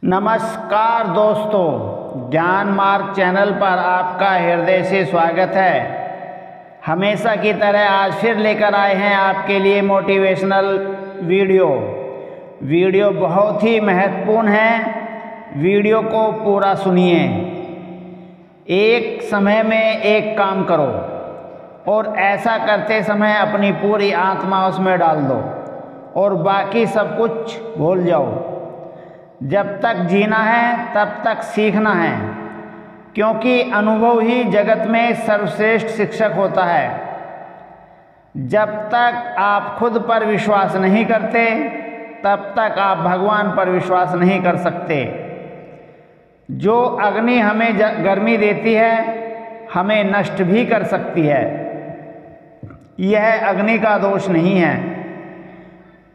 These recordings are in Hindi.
नमस्कार दोस्तों, ज्ञान मार्ग चैनल पर आपका हृदय से स्वागत है। हमेशा की तरह आज फिर लेकर आए हैं आपके लिए मोटिवेशनल वीडियो बहुत ही महत्वपूर्ण है। वीडियो को पूरा सुनिए। एक समय में एक काम करो और ऐसा करते समय अपनी पूरी आत्मा उसमें डाल दो और बाकी सब कुछ भूल जाओ। जब तक जीना है तब तक सीखना है, क्योंकि अनुभव ही जगत में सर्वश्रेष्ठ शिक्षक होता है। जब तक आप खुद पर विश्वास नहीं करते तब तक आप भगवान पर विश्वास नहीं कर सकते। जो अग्नि हमें गर्मी देती है हमें नष्ट भी कर सकती है। यह अग्नि का दोष नहीं है।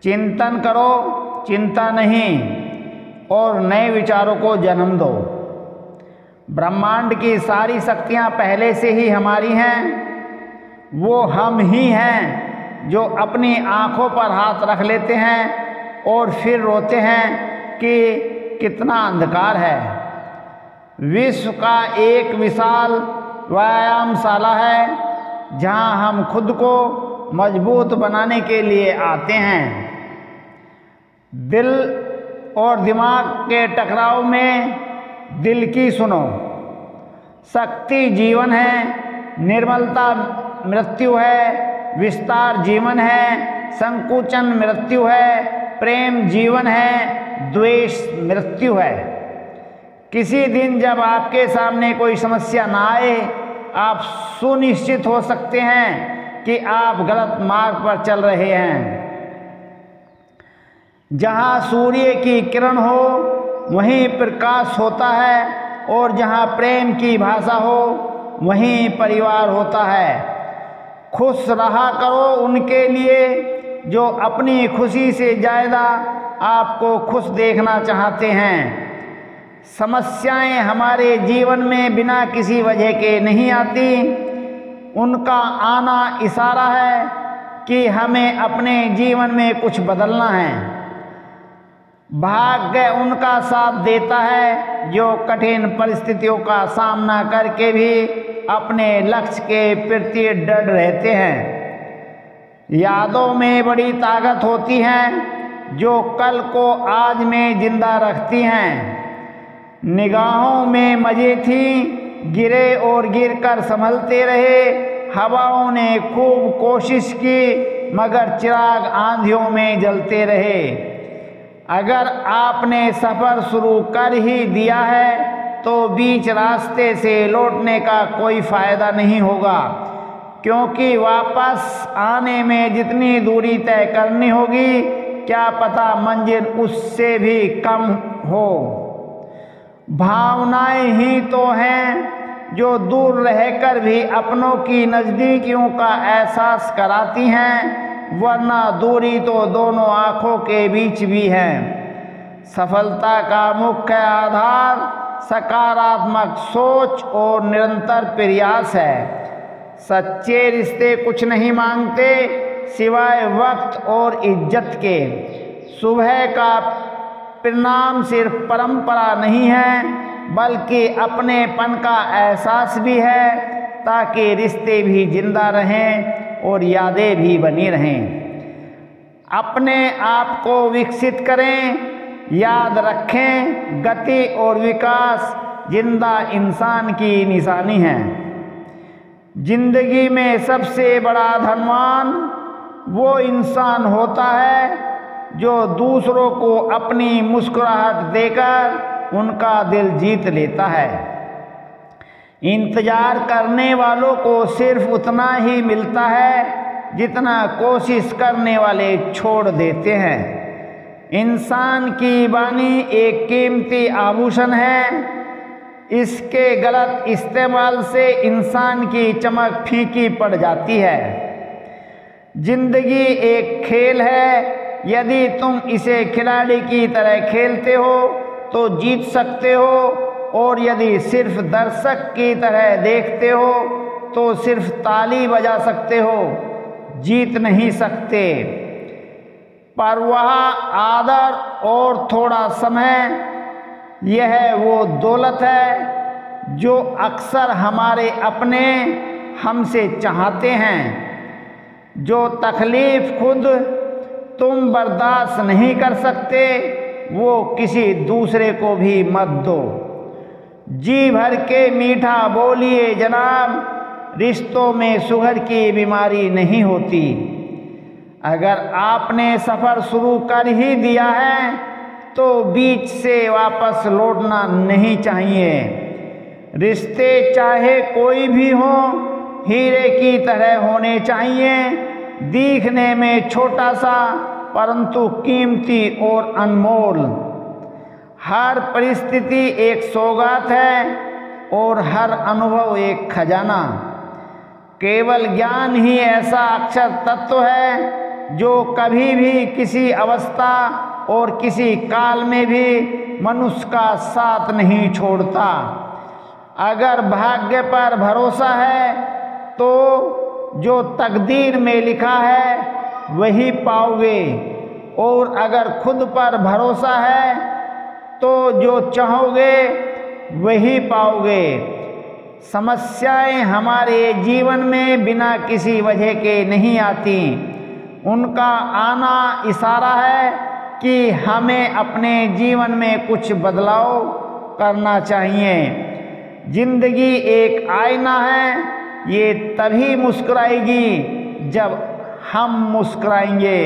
चिंतन करो, चिंता नहीं, और नए विचारों को जन्म दो। ब्रह्मांड की सारी शक्तियां पहले से ही हमारी हैं। वो हम ही हैं जो अपनी आँखों पर हाथ रख लेते हैं और फिर रोते हैं कि कितना अंधकार है। विश्व का एक विशाल व्यायामशाला है जहां हम खुद को मजबूत बनाने के लिए आते हैं। दिल और दिमाग के टकराव में दिल की सुनो। शक्ति जीवन है, निर्मलता मृत्यु है, विस्तार जीवन है, संकुचन मृत्यु है, प्रेम जीवन है, द्वेष मृत्यु है। किसी दिन जब आपके सामने कोई समस्या ना आए, आप सुनिश्चित हो सकते हैं कि आप गलत मार्ग पर चल रहे हैं। जहाँ सूर्य की किरण हो वहीं प्रकाश होता है, और जहाँ प्रेम की भाषा हो वहीं परिवार होता है। खुश रहा करो उनके लिए जो अपनी खुशी से ज़्यादा आपको खुश देखना चाहते हैं। समस्याएं हमारे जीवन में बिना किसी वजह के नहीं आती। उनका आना इशारा है कि हमें अपने जीवन में कुछ बदलना है। भाग्य उनका साथ देता है जो कठिन परिस्थितियों का सामना करके भी अपने लक्ष्य के प्रति डट रहते हैं। यादों में बड़ी ताकत होती है जो कल को आज में जिंदा रखती हैं। निगाहों में मजे थी, गिरे और गिरकर संभलते रहे। हवाओं ने खूब कोशिश की मगर चिराग आंधियों में जलते रहे। अगर आपने सफ़र शुरू कर ही दिया है तो बीच रास्ते से लौटने का कोई फ़ायदा नहीं होगा, क्योंकि वापस आने में जितनी दूरी तय करनी होगी क्या पता मंजिल उससे भी कम हो। भावनाएं ही तो हैं जो दूर रहकर भी अपनों की नज़दीकियों का एहसास कराती हैं, वरना दूरी तो दोनों आँखों के बीच भी है। सफलता का मुख्य आधार सकारात्मक सोच और निरंतर प्रयास है। सच्चे रिश्ते कुछ नहीं मांगते सिवाय वक्त और इज्जत के। सुबह का परिणाम सिर्फ परंपरा नहीं है बल्कि अपनेपन का एहसास भी है, ताकि रिश्ते भी जिंदा रहें और यादें भी बनी रहें। अपने आप को विकसित करें। याद रखें, गति और विकास जिंदा इंसान की निशानी है। जिंदगी में सबसे बड़ा धनवान वो इंसान होता है जो दूसरों को अपनी मुस्कुराहट देकर उनका दिल जीत लेता है। इंतजार करने वालों को सिर्फ उतना ही मिलता है जितना कोशिश करने वाले छोड़ देते हैं। इंसान की वाणी एक कीमती आभूषण है। इसके गलत इस्तेमाल से इंसान की चमक फीकी पड़ जाती है। जिंदगी एक खेल है। यदि तुम इसे खिलाड़ी की तरह खेलते हो तो जीत सकते हो, और यदि सिर्फ दर्शक की तरह देखते हो तो सिर्फ ताली बजा सकते हो, जीत नहीं सकते। पर वह आदर और थोड़ा समय यह वो दौलत है जो अक्सर हमारे अपने हमसे चाहते हैं। जो तकलीफ़ खुद तुम बर्दाश्त नहीं कर सकते वो किसी दूसरे को भी मत दो। जी भर के मीठा बोलिए जनाब, रिश्तों में शुगर की बीमारी नहीं होती। अगर आपने सफ़र शुरू कर ही दिया है तो बीच से वापस लौटना नहीं चाहिए। रिश्ते चाहे कोई भी हो हीरे की तरह होने चाहिए, दिखने में छोटा सा परंतु कीमती और अनमोल। हर परिस्थिति एक सौगात है और हर अनुभव एक खजाना। केवल ज्ञान ही ऐसा अक्षर तत्व है जो कभी भी किसी अवस्था और किसी काल में भी मनुष्य का साथ नहीं छोड़ता। अगर भाग्य पर भरोसा है तो जो तकदीर में लिखा है वही पाओगे, और अगर खुद पर भरोसा है तो जो चाहोगे वही पाओगे। समस्याएं हमारे जीवन में बिना किसी वजह के नहीं आती, उनका आना इशारा है कि हमें अपने जीवन में कुछ बदलाव करना चाहिए। जिंदगी एक आईना है, ये तभी मुस्कुराएगी जब हम मुस्कुराएंगे।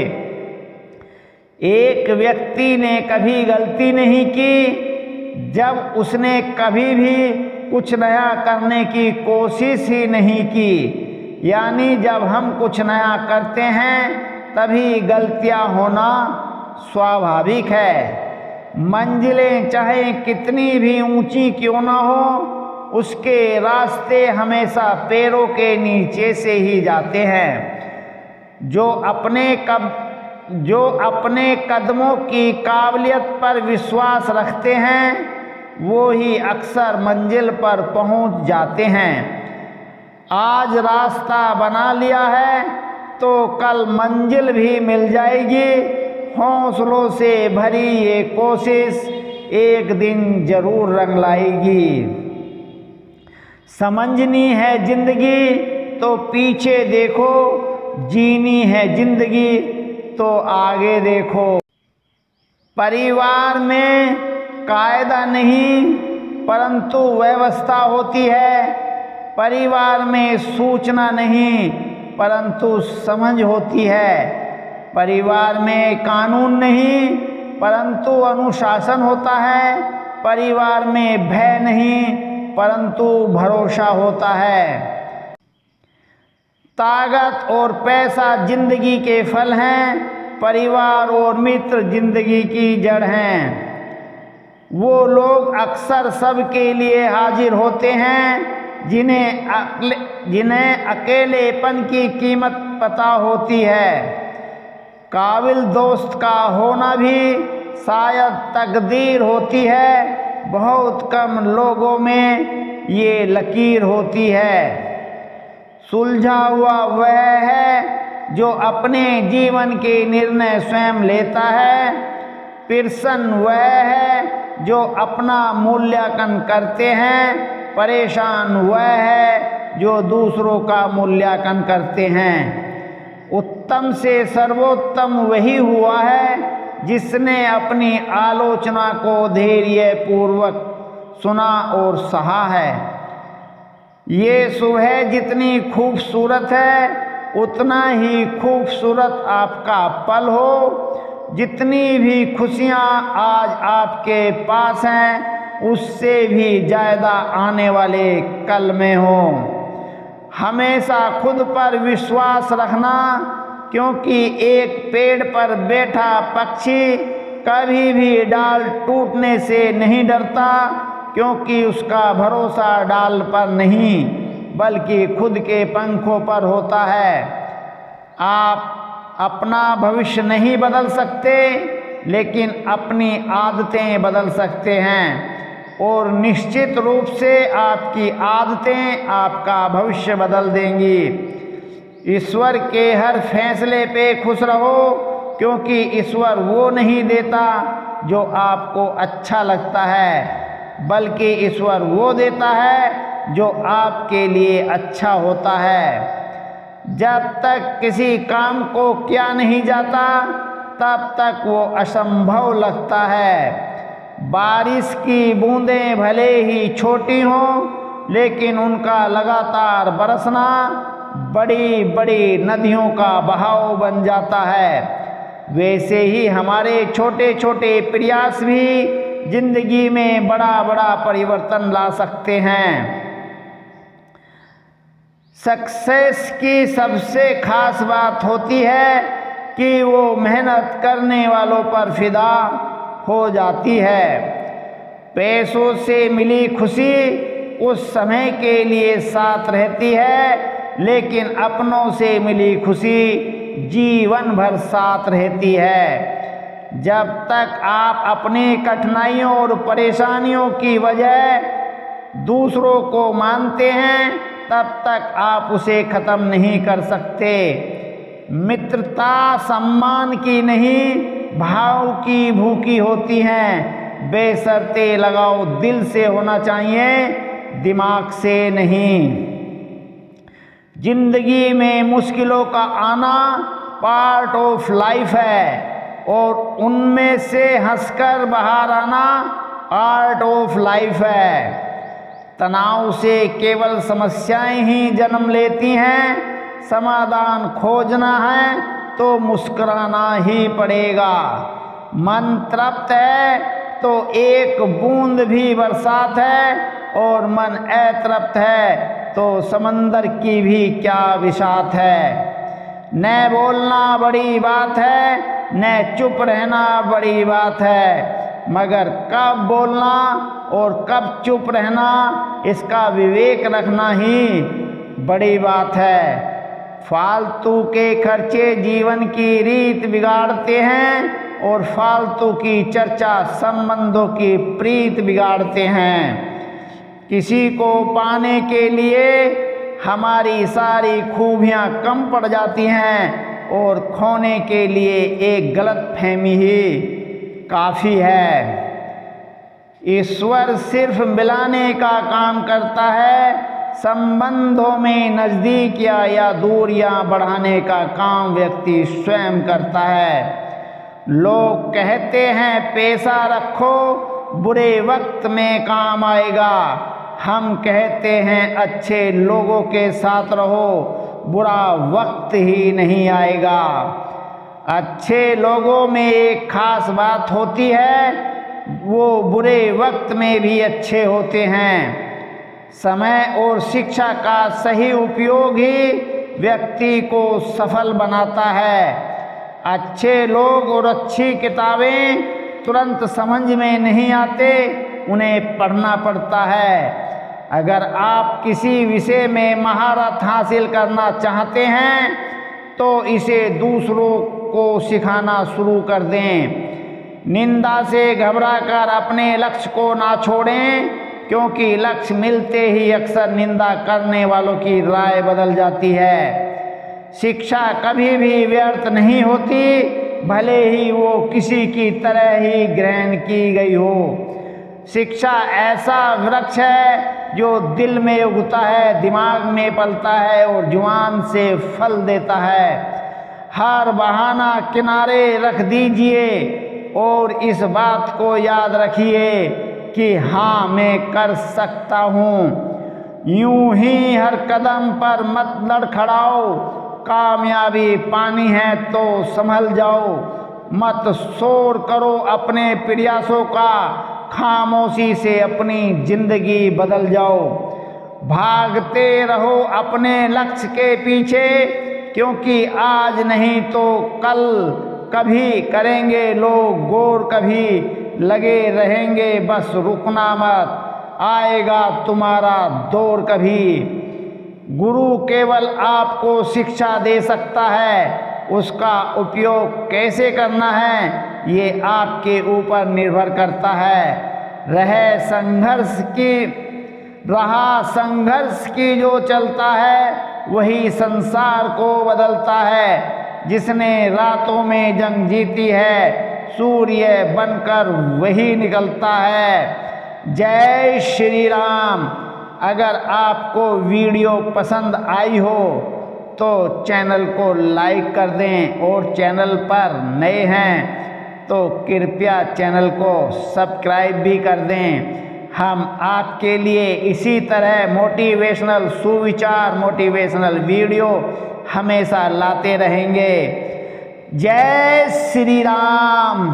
एक व्यक्ति ने कभी गलती नहीं की जब उसने कभी भी कुछ नया करने की कोशिश ही नहीं की। यानी जब हम कुछ नया करते हैं तभी गलतियां होना स्वाभाविक है। मंजिलें चाहे कितनी भी ऊंची क्यों ना हो, उसके रास्ते हमेशा पैरों के नीचे से ही जाते हैं। जो अपने कदमों की काबिलियत पर विश्वास रखते हैं वो ही अक्सर मंजिल पर पहुंच जाते हैं। आज रास्ता बना लिया है तो कल मंजिल भी मिल जाएगी। हौसलों से भरी ये कोशिश एक दिन जरूर रंग लाएगी। समझनी है जिंदगी तो पीछे देखो, जीनी है जिंदगी तो आगे देखो। परिवार में कायदा नहीं परंतु व्यवस्था होती है। परिवार में सूचना नहीं परंतु समझ होती है। परिवार में कानून नहीं परंतु अनुशासन होता है। परिवार में भय नहीं परंतु भरोसा होता है। ताकत और पैसा जिंदगी के फल हैं, परिवार और मित्र जिंदगी की जड़ हैं। वो लोग अक्सर सबके लिए हाजिर होते हैं जिन्हें अकेलेपन की कीमत पता होती है। काबिल दोस्त का होना भी शायद तकदीर होती है। बहुत कम लोगों में ये लकीर होती है। सुलझा हुआ वह है जो अपने जीवन के निर्णय स्वयं लेता है। प्रसन्न वह है जो अपना मूल्यांकन करते हैं। परेशान वह है जो दूसरों का मूल्यांकन करते हैं। उत्तम से सर्वोत्तम वही हुआ है जिसने अपनी आलोचना को धैर्य पूर्वक सुना और सहा है। ये सुबह जितनी खूबसूरत है उतना ही खूबसूरत आपका पल हो। जितनी भी खुशियाँ आज आपके पास हैं उससे भी ज़्यादा आने वाले कल में हो। हमेशा खुद पर विश्वास रखना, क्योंकि एक पेड़ पर बैठा पक्षी कभी भी डाल टूटने से नहीं डरता, क्योंकि उसका भरोसा डाल पर नहीं बल्कि खुद के पंखों पर होता है। आप अपना भविष्य नहीं बदल सकते लेकिन अपनी आदतें बदल सकते हैं, और निश्चित रूप से आपकी आदतें आपका भविष्य बदल देंगी। ईश्वर के हर फैसले पे खुश रहो क्योंकि ईश्वर वो नहीं देता जो आपको अच्छा लगता है, बल्कि ईश्वर वो देता है जो आपके लिए अच्छा होता है। जब तक किसी काम को किया नहीं जाता तब तक वो असंभव लगता है। बारिश की बूंदें भले ही छोटी हों, लेकिन उनका लगातार बरसना बड़ी बड़ी नदियों का बहाव बन जाता है। वैसे ही हमारे छोटे छोटे प्रयास भी जिंदगी में बड़ा बड़ा परिवर्तन ला सकते हैं। सक्सेस की सबसे खास बात होती है कि वो मेहनत करने वालों पर फिदा हो जाती है। पैसों से मिली खुशी उस समय के लिए साथ रहती है, लेकिन अपनों से मिली खुशी जीवन भर साथ रहती है। जब तक आप अपनी कठिनाइयों और परेशानियों की वजह दूसरों को मानते हैं, तब तक आप उसे ख़त्म नहीं कर सकते। मित्रता सम्मान की नहीं, भाव की भूखी होती है। बेशर्ते लगाव दिल से होना चाहिए, दिमाग से नहीं। जिंदगी में मुश्किलों का आना पार्ट ऑफ लाइफ है और उनमें से हंसकर बाहर आना आर्ट ऑफ लाइफ है। तनाव से केवल समस्याएं ही जन्म लेती हैं। समाधान खोजना है तो मुस्कुराना ही पड़ेगा। मन तृप्त है तो एक बूंद भी बरसात है, और मन अतृप्त है तो समंदर की भी क्या विसात है। न बोलना बड़ी बात है, न चुप रहना बड़ी बात है, मगर कब बोलना और कब चुप रहना इसका विवेक रखना ही बड़ी बात है। फालतू के खर्चे जीवन की रीत बिगाड़ते हैं और फालतू की चर्चा संबंधों की प्रीत बिगाड़ते हैं। किसी को पाने के लिए हमारी सारी खूबियाँ कम पड़ जाती हैं और खोने के लिए एक गलतफहमी ही काफ़ी है। ईश्वर सिर्फ मिलाने का काम करता है। संबंधों में नज़दीकियाँ या दूरियाँ बढ़ाने का काम व्यक्ति स्वयं करता है। लोग कहते हैं पैसा रखो, बुरे वक्त में काम आएगा। हम कहते हैं अच्छे लोगों के साथ रहो, बुरा वक्त ही नहीं आएगा। अच्छे लोगों में एक खास बात होती है, वो बुरे वक्त में भी अच्छे होते हैं। समय और शिक्षा का सही उपयोग ही व्यक्ति को सफल बनाता है। अच्छे लोग और अच्छी किताबें तुरंत समझ में नहीं आते, उन्हें पढ़ना पड़ता है। अगर आप किसी विषय में महारत हासिल करना चाहते हैं तो इसे दूसरों को सिखाना शुरू कर दें। निंदा से घबराकर अपने लक्ष्य को ना छोड़ें, क्योंकि लक्ष्य मिलते ही अक्सर निंदा करने वालों की राय बदल जाती है। शिक्षा कभी भी व्यर्थ नहीं होती, भले ही वो किसी की तरह ही ग्रहण की गई हो। शिक्षा ऐसा वृक्ष है जो दिल में उगता है, दिमाग में पलता है और जुबान से फल देता है। हर बहाना किनारे रख दीजिए और इस बात को याद रखिए कि हाँ, मैं कर सकता हूँ। यूं ही हर कदम पर मत लड़खड़ाओ, कामयाबी पानी है तो संभल जाओ। मत शोर करो अपने प्रयासों का, खामोशी से अपनी जिंदगी बदल जाओ। भागते रहो अपने लक्ष्य के पीछे, क्योंकि आज नहीं तो कल कभी करेंगे लोग गौर, कभी लगे रहेंगे, बस रुकना मत, आएगा तुम्हारा दौर कभी। गुरु केवल आपको शिक्षा दे सकता है, उसका उपयोग कैसे करना है ये आपके ऊपर निर्भर करता है। राह संघर्ष की जो चलता है वही संसार को बदलता है। जिसने रातों में जंग जीती है, सूर्य बनकर वही निकलता है। जय श्री राम। अगर आपको वीडियो पसंद आई हो तो चैनल को लाइक कर दें, और चैनल पर नए हैं तो कृपया चैनल को सब्सक्राइब भी कर दें। हम आपके लिए इसी तरह मोटिवेशनल सुविचार, मोटिवेशनल वीडियो हमेशा लाते रहेंगे। जय श्री राम।